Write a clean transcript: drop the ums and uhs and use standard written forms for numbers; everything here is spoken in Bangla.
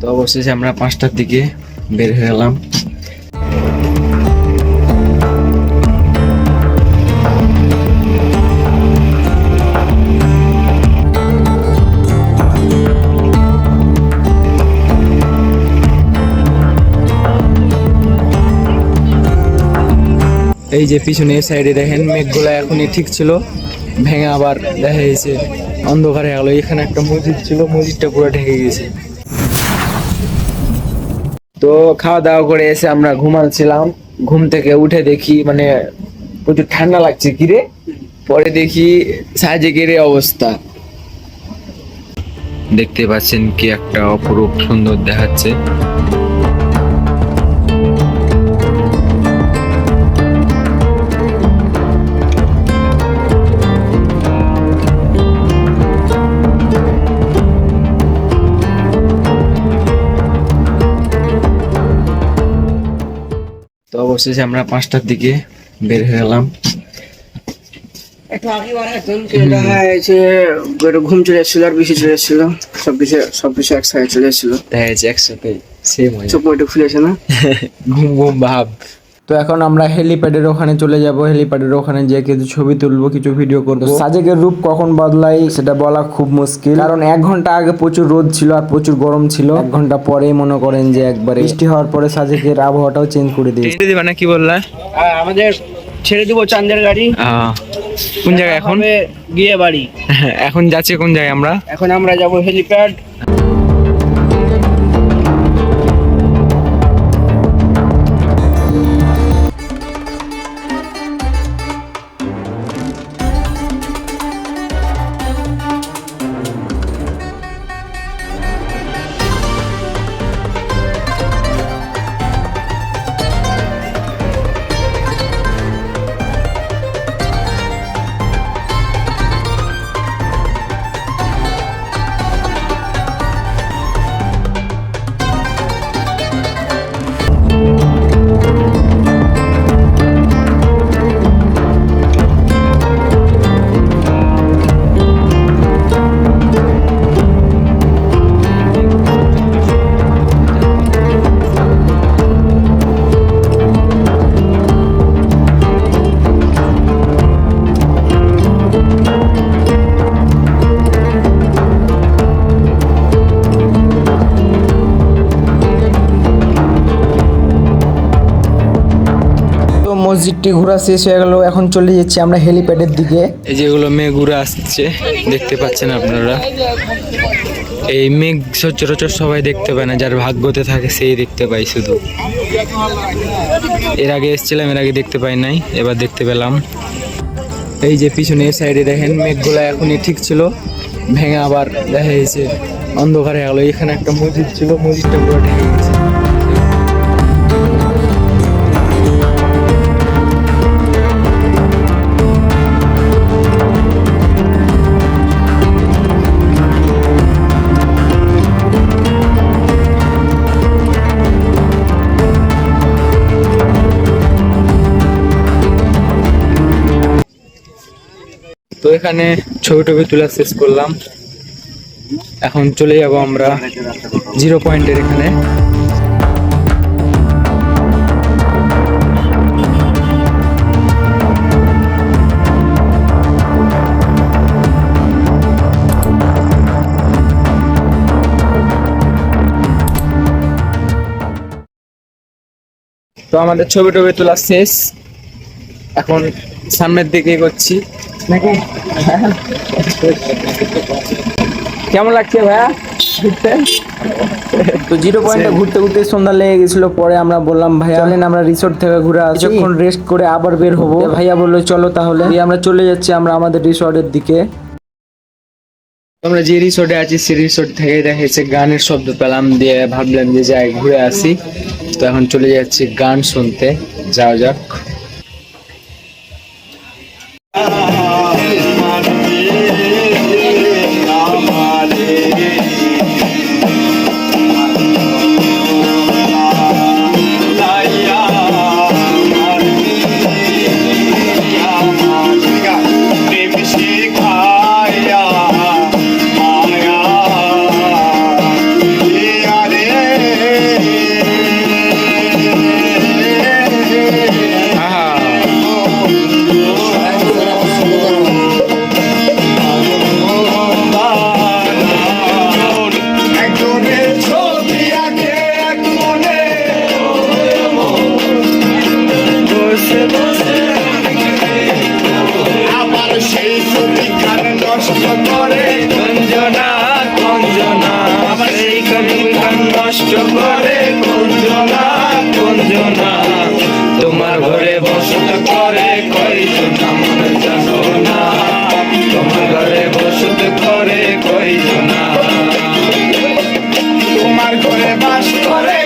তো অবশেষে আমরা 5টার দিকে বের হয়ে গেলাম। এই যে পিছনে সাইডে দেখেন মেঘগুলা এখনই ঠিক ছিল, ভেঙে আবার দেখা গেছে অন্ধকারে গেল। এখানে একটা মসজিদ ছিল, মসজিদটা পুরো ঢেকে গেছে। তো খাওয়া দাওয়া করে এসে আমরা ঘুমাচ্ছিলাম, ঘুম থেকে উঠে দেখি মানে প্রচুর ঠান্ডা লাগছে কিরে। পরে দেখি সাজেকের অবস্থা দেখতে পাচ্ছেন, কি একটা অপরূপ সুন্দর দেখাচ্ছে। তো অবশেষে আমরা 5টার দিকে বের হয়ে গেলাম। ঘুম চলে এসেছিল আর বেশি চলে এসেছিল, সবকিছু একসাথে চলে এসেছিল, দেখা যাচ্ছে একসাথে সেম হয়ে চোখ একটু খুলেছে না, ঘুম ঘুম ভাব। তো এখন আমরা হেলিপ্যাডের ওখানে চলে যাব, হেলিপ্যাডের ওখানে যেয়ে কিছু ছবি তুলবো, কিছু ভিডিও করবো। সাজেকের রূপ কখন বদলাই সেটা বলা খুব মুশকিল, কারণ 1 ঘন্টা আগে প্রচুর রোদ ছিল আর প্রচুর গরম ছিল, 1 ঘন্টা পরেই মনে করেন যে একবারে বৃষ্টি হওয়ার পরে সাজেকের আবহাওয়াটাও চেঞ্জ করে দিয়েছে। দিবা না কি বললা? আমাদের ছেড়ে দিব চান্দের গাড়ি। কোন জায়গায় এখন? গিয়ে বাড়ি। এখন যাচ্ছে কোন জায়গায়? এখন আমরা যাব হেলিপ্যাড। মসজিদটি ঘোরা শেষ হয়ে গেল, এখন চলে যাচ্ছি আমরা হেলিপ্যাডের দিকে। এই যেগুলো মেঘ উড়ে আসছে দেখতে পাচ্ছেন আপনারা। এই মেঘ সচরাচর সবাই দেখতে পায় না, যার ভাগ্যতে থাকে সেই দেখতে পাই শুধু। এর আগে এসেছিলাম, এর আগে দেখতে পাই নাই, এবার দেখতে পেলাম। এই যে পিছনে সাইডে দেখেন মেঘগুলা এখনই ঠিক ছিল, ভেঙে আবার দেখা গেছে অন্ধকারে গেল। এখানে একটা মসজিদ ছিল, মসজিদটা পুরো ঢেকে গেছে। তো এখানে ছবি টবি তোলা শেষ করলাম, এখন চলে যাব আমরা 0 পয়েন্টের এখানে। তো আমাদের ছবি টবি তোলা শেষ, এখন সামনের দিকে এগোচ্ছি নাকি। কেমন লাগছে ভাইয়া ঘুরতে? তো 0 পয়েন্টে ঘুরতে ঘুরতে সন্ধ্যা লেগে গেছিল, পরে আমরা বললাম ভাইয়া চলেন আমরা রিসোর্ট থেকে ঘুরে আসি, কিছুক্ষণ রেস্ট করে আবার বের হবো। ভাইয়া বললো চলো তাহলে, আমরা চলে যাচ্ছি আমরা আমাদের রিসোর্টের দিকে। আমরা যে রিসোর্টে আছি সেই রিসোর্ট থেকে দেখা যাচ্ছে গানের শব্দ পেলাম, দিয়ে ভাবলাম যে যাই ঘুরে আসি। তো এখন চলে যাচ্ছি গান শুনতে, যাও যাক। নষ্ট করে কুঞ্জনা কুঞ্জনা, তোমার ঘরে বসত করে কয়জন মন জানো না, তোমার ঘরে বসত করে কয়জন, তোমার ঘরে বাস করে